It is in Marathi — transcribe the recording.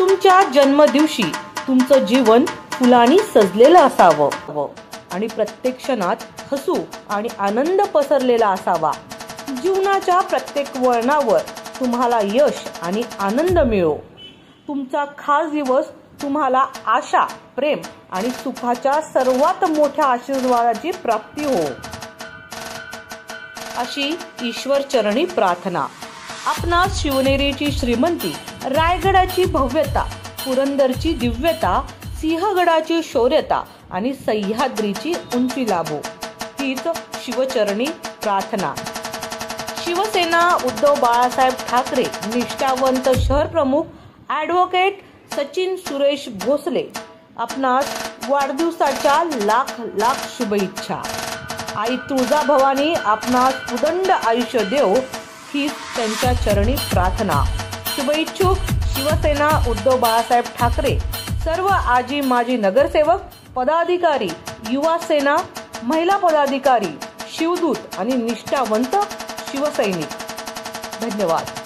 तुमच्या जन्मदिवशी तुमचं जीवन फुलांनी सजलेलं असावं आणि प्रत्येक क्षणात हसू आणि आनंद पसरलेला असावा। जीवनाच्या प्रत्येक वळणावर तुम्हाला यश आणि आनंद मिळो। तुमचा खास दिवस तुम्हाला आशा, प्रेम आणि सुखाच्या सर्वात मोठ्या आशीर्वादाची प्राप्ती हो, अशी ईश्वर चरणी प्रार्थना। आपणास शिवनेरीची श्रीमंती, रायगडाची भव्यता, पुरंदरची दिव्यता, सिंहगडाची शौर्यता आणि सह्याद्रीची उंची लाभो, हीच शिवचरणी प्रार्थना। शिवसेना उद्धव बाळासाहेब ठाकरे निष्ठावंत शहर प्रमुख ॲडव्होकेट सचिन सुरेश भोसले आपणास वाढदिवसाच्या लाख लाख शुभेच्छा। आई तुळजाभवानी आपणास उदंड आयुष्य देव, हीच त्यांच्या चरणी प्रार्थना। शुभेच्छुक शिवसेना उद्धव बाळासाहेब ठाकरे, सर्व आजी माजी नगरसेवक, पदाधिकारी, युवा सेना, महिला पदाधिकारी, शिवदूत आणि निष्ठावंत शिवसैनिक। धन्यवाद।